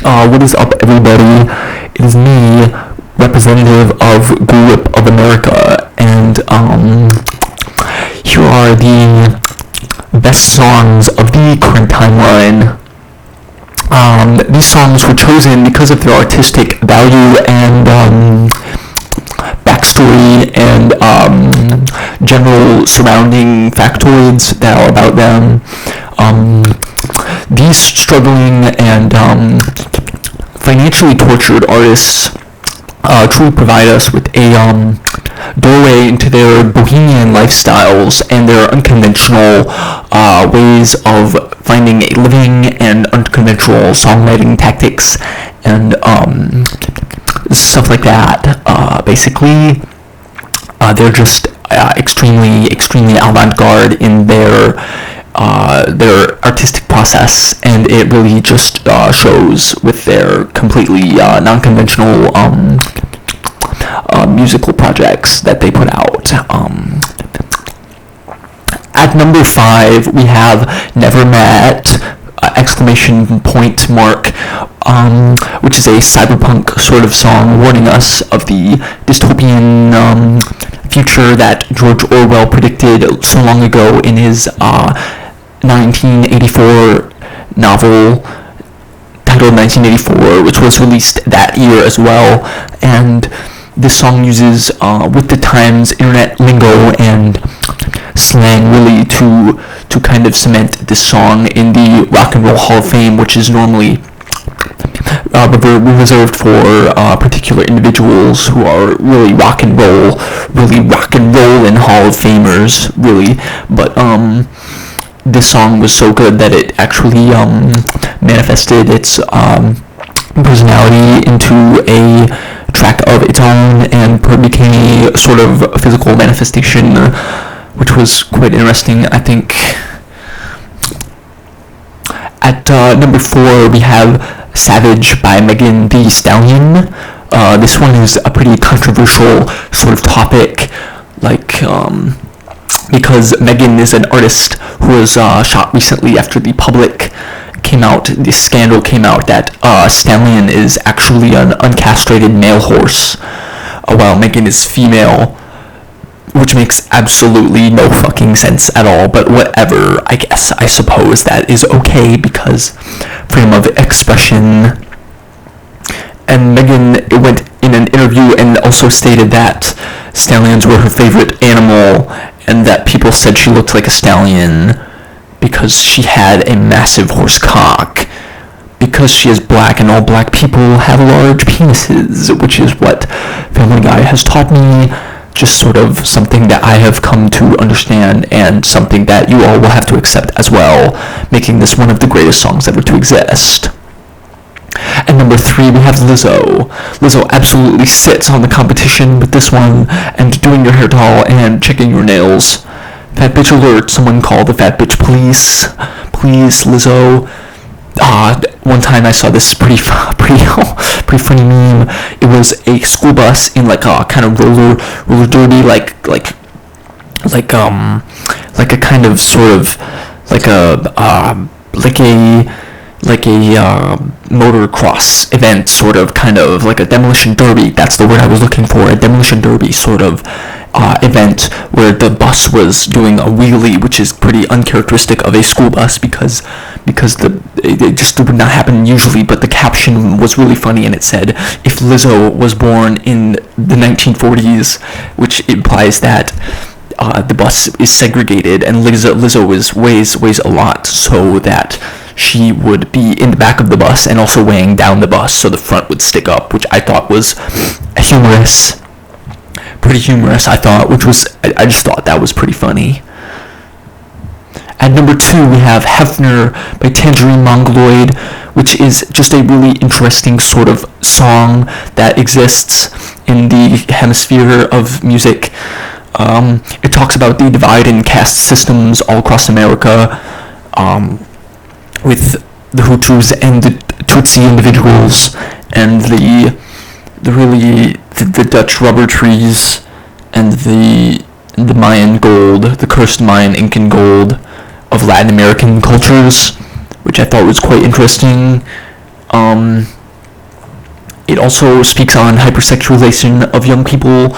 What is up, everybody? It is me, representative of Group of America, and here are the best songs of the current timeline. These songs were chosen because of their artistic value and backstory and general surrounding factoids that are about them. These struggling and financially tortured artists truly provide us with a doorway into their bohemian lifestyles and their unconventional ways of finding a living and unconventional songwriting tactics and stuff like that. Basically, they're just extremely avant-garde in their artistic process, and it really just shows with their completely non-conventional musical projects that they put out. At number 5, we have Never Met! Exclamation point mark, which is a cyberpunk sort of song warning us of the dystopian future that George Orwell predicted so long ago in his 1984 novel titled 1984, which was released that year as well. And this song uses with the times internet lingo and slang really to kind of cement this song in the Rock and Roll Hall of Fame, which is normally reserved for particular individuals who are really rock and roll and Hall of Famers, really. But this song was so good that it actually manifested its personality into a track of its own and became a sort of physical manifestation, which was quite interesting, I think. At number 4, we have Savage by Megan Thee Stallion. This one is a pretty controversial sort of topic, because Megan is an artist who was shot recently after the scandal came out that Stallion is actually an uncastrated male horse, while Megan is female, which makes absolutely no fucking sense at all, but whatever. I suppose that is okay because freedom of expression. And Megan went in an interview and also stated that stallions were her favorite animal and that people said she looked like a stallion because she had a massive horse cock, because she is black and all black people have large penises, which is what Family Guy has taught me. Just sort of something that I have come to understand and something that you all will have to accept as well, making this one of the greatest songs ever to exist. At number 3, we have Lizzo. Lizzo absolutely sits on the competition with this one and doing your hair tall and checking your nails. Fat bitch alert, someone call the fat bitch police. Please, Lizzo. One time I saw this pretty funny meme. It was a school bus in like a kind of roller derby, like a kind of sort of like a motocross event, sort of kind of like a demolition derby. That's the word I was looking for. A demolition derby sort of event where the bus was doing a wheelie, which is pretty uncharacteristic of a school bus because it just would not happen usually. But the caption was really funny, and it said, "If Lizzo was born in the 1940s," which implies that the bus is segregated, and Lizzo weighs a lot, so that she would be in the back of the bus and also weighing down the bus, so the front would stick up, which I thought was pretty humorous, I thought, I just thought that was pretty funny. At number 2, we have Hefner by Tangerine Mongoloid, which is just a really interesting sort of song that exists in the hemisphere of music. It talks about the divide in caste systems all across America, with the Hutus and the Tutsi individuals, and the Dutch rubber trees, and the Mayan gold, the cursed Mayan Incan gold of Latin American cultures, which I thought was quite interesting. It also speaks on hypersexualization of young people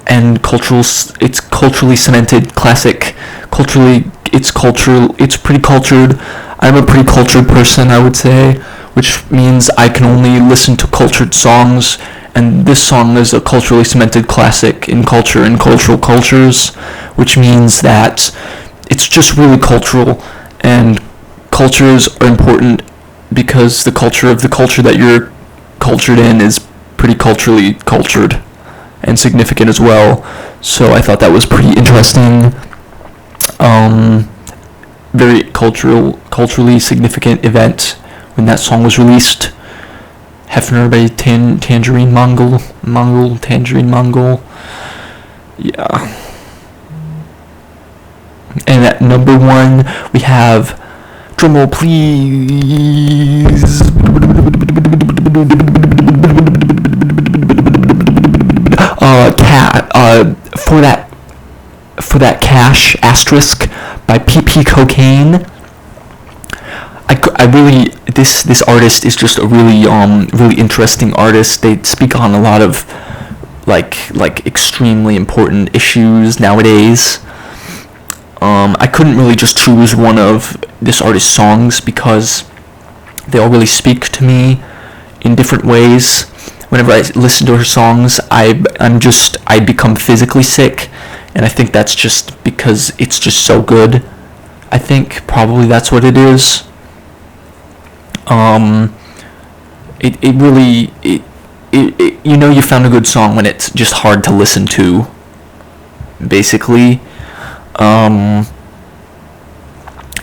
and it's culturally cemented classic. It's pretty cultured. I'm a pretty cultured person, I would say, which means I can only listen to cultured songs, and this song is a culturally cemented classic in culture and cultural cultures, which means that it's just really cultural, and cultures are important because the culture that you're cultured in is pretty culturally cultured and significant as well. So I thought that was pretty interesting. Very culturally significant event when that song was released. Hefner by Tangerine Mongol. Yeah. And at number 1 we have, drumroll please, for that Cash asterisk by PP Cocaine. I really, this artist is just a really really interesting artist. They speak on a lot of like extremely important issues nowadays. I couldn't really just choose one of this artist's songs because they all really speak to me in different ways. Whenever I listen to her songs, I become physically sick, and I think that's just because it's just so good. I think probably that's what it is. It really, you know, you found a good song when it's just hard to listen to, basically.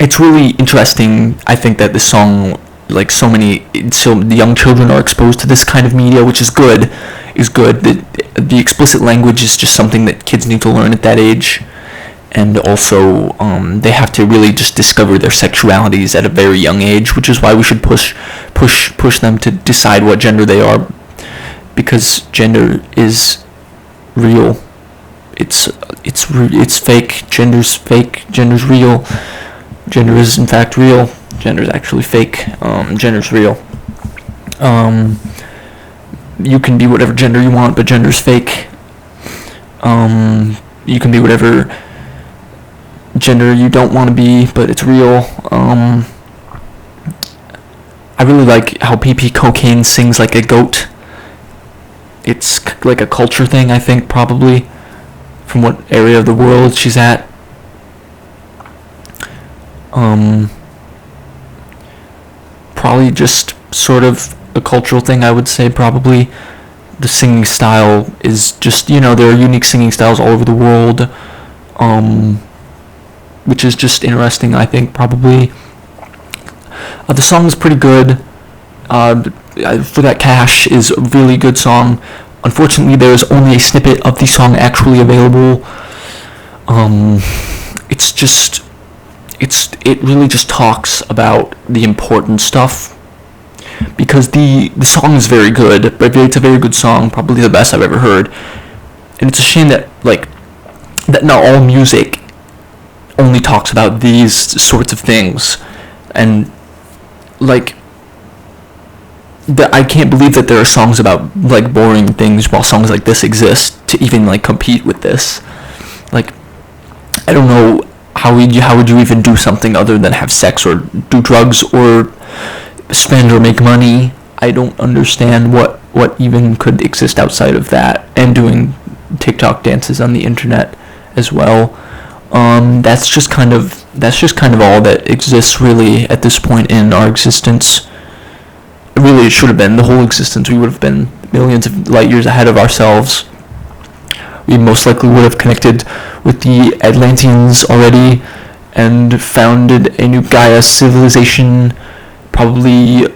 It's really interesting, I think, that this song, like so the young children are exposed to this kind of media, which is good. The explicit language is just something that kids need to learn at that age, and also they have to really just discover their sexualities at a very young age, which is why we should push them to decide what gender they are, because gender is real. It's fake. Gender's fake. Gender's real. Gender is in fact real. Gender's actually fake. Gender's real. You can be whatever gender you want, but gender's fake. You can be whatever gender you don't want to be, but it's real. I really like how PP Cocaine sings like a goat. It's like a culture thing, I think, probably, from what area of the world she's at. Probably just sort of a cultural thing, I would say, probably. The singing style is just, there are unique singing styles all over the world, which is just interesting, I think, probably. The song is pretty good. For that Cash is a really good song. Unfortunately, there is only a snippet of the song actually available. It really just talks about the important stuff, because the song is very good, but it's a very good song, probably the best I've ever heard. And it's a shame that not all music only talks about these sorts of things, and I can't believe that there are songs about boring things while songs like this exist to even compete with this. I don't know how would you even do something other than have sex or do drugs or spend or make money. I don't understand what even could exist outside of that, and doing TikTok dances on the internet as well. That's just kind of all that exists really at this point in our existence. Really, it should have been the whole existence. We would have been millions of light years ahead of ourselves. We most likely would have connected with the Atlanteans already and founded a new Gaia civilization. Probably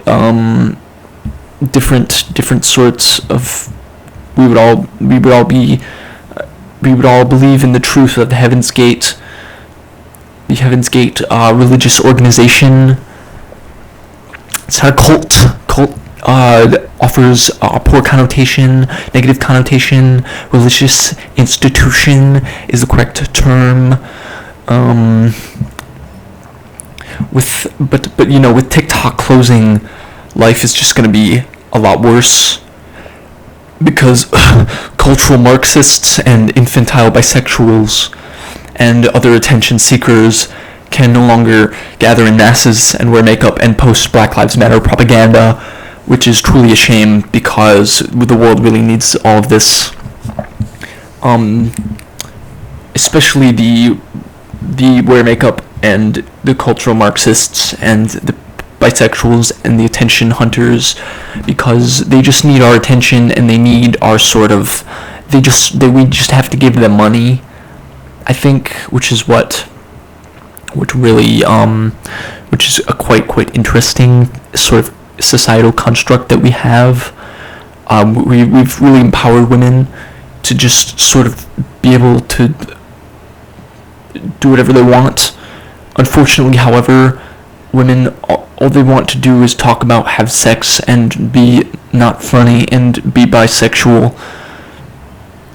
different sorts of. We would all believe in the truth of the Heaven's Gate. The Heaven's Gate religious organization. It's not a cult that offers poor connotation, negative connotation. Religious institution is the correct term. With TikTok closing life is just going to be a lot worse because cultural Marxists and infantile bisexuals and other attention seekers can no longer gather in masses and wear makeup and post Black Lives Matter propaganda, which is truly a shame because the world really needs all of this. Especially the wear makeup and the cultural Marxists and the bisexuals and the attention hunters, because they just need our attention and they need our sort of we just have to give them money, I think, which is really which is a quite interesting sort of societal construct that we have. We've really empowered women to just sort of be able to do whatever they want. Unfortunately, however, women, all they want to do is talk about, have sex, and be not funny, and be bisexual.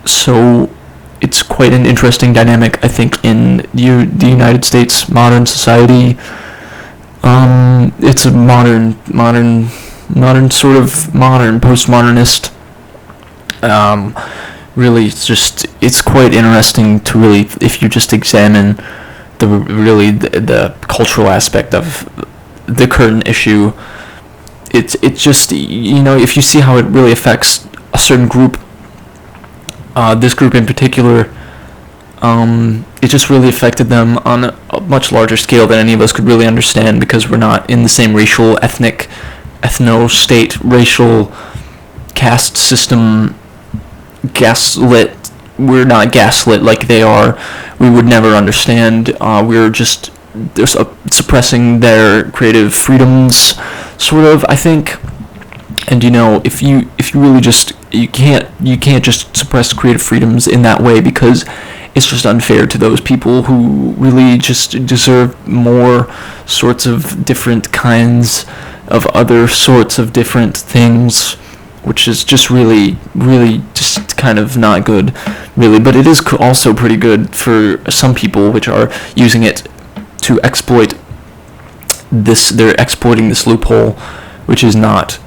So it's quite an interesting dynamic, I think, in the United States modern society. It's a modern sort of postmodernist. Really, it's quite interesting to really, if you just examine the cultural aspect of the current issue. It's just, if you see how it really affects a certain group, this group in particular, it just really affected them on a much larger scale than any of us could really understand, because we're not in the same racial, ethno-state, racial caste system, gaslit. We're not gaslit like they are. We would never understand. We're just suppressing their creative freedoms, sort of, I think. And if you really just, you can't just suppress creative freedoms in that way, because it's just unfair to those people who really just deserve more sorts of different kinds of other sorts of different things, which is just really just kind of not good, really. But it is also pretty good for some people, which are using it to exploit this. They're exploiting this loophole, which is not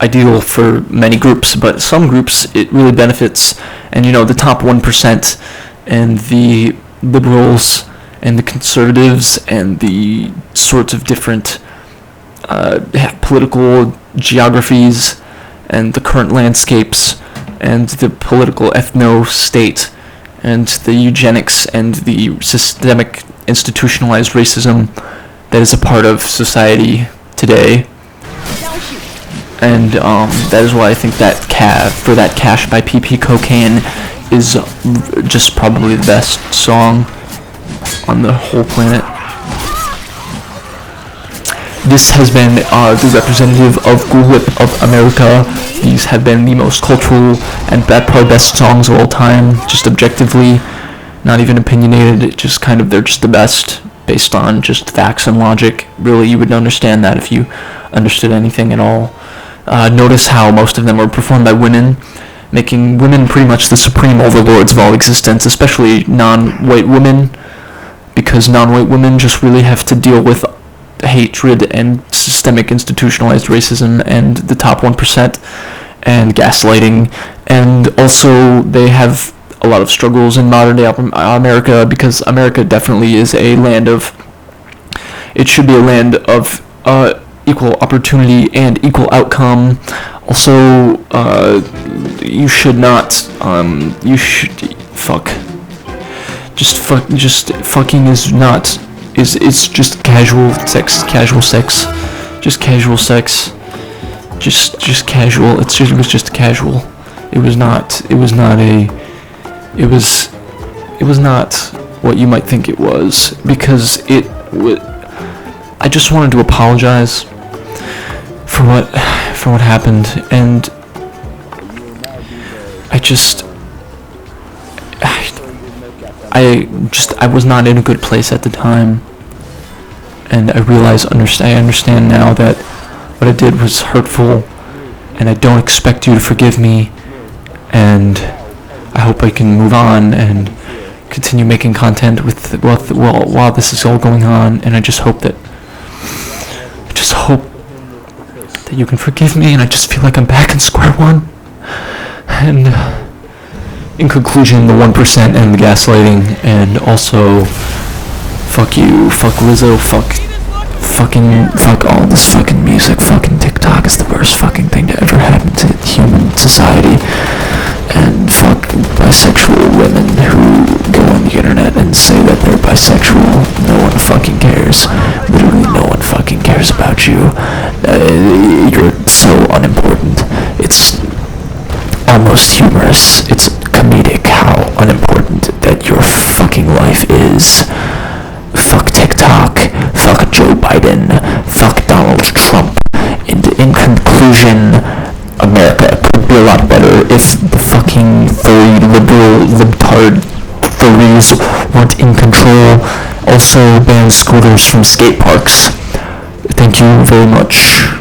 ideal for many groups, but some groups it really benefits. And the top 1% and the liberals and the conservatives and the sorts of different political geographies and the current landscapes and the political ethno-state and the eugenics and the systemic institutionalized racism that is a part of society today. And that is why I think that for that Cash by PP Cocaine is just probably the best song on the whole planet. This has been the representative of Ghoul Whip of America. These have been the most cultural and probably best songs of all time, just objectively, not even opinionated, just kind of, they're just the best, based on just facts and logic. Really, you would understand that if you understood anything at all. Notice how most of them are performed by women, making women pretty much the supreme overlords of all existence, especially non-white women, because non-white women just really have to deal with hatred and systemic institutionalized racism and the top 1% and gaslighting, and also they have a lot of struggles in modern day America, because America definitely is a land of, it should be a land of equal opportunity and equal outcome. Also, you should not, fucking is not, it's just casual sex, just casual, it was just casual. It was not what you might think it was, because I just wanted to apologize for what happened, and I was not in a good place at the time, and I understand now that what I did was hurtful, and I don't expect you to forgive me, and I hope I can move on and continue making content while this is all going on. And I just hope that that you can forgive me, and I just feel like I'm back in square one. And in conclusion, the 1% and the gaslighting, and also fuck you, fuck Lizzo, fuck all this fucking music. Fucking TikTok is the worst fucking thing to ever happen to human society. And fuck bisexual women who go on the internet and say that they're bisexual. No one fucking cares. Literally no one fucking cares about you. You're so unimportant. It's almost humorous. It's comedic how unimportant that your fucking life is. Fuck TikTok. Fuck Joe Biden. Fuck Donald Trump. And in conclusion, America could be a lot better if the fucking furry liberal libtard furries weren't in control. Also ban scooters from skate parks. Thank you very much.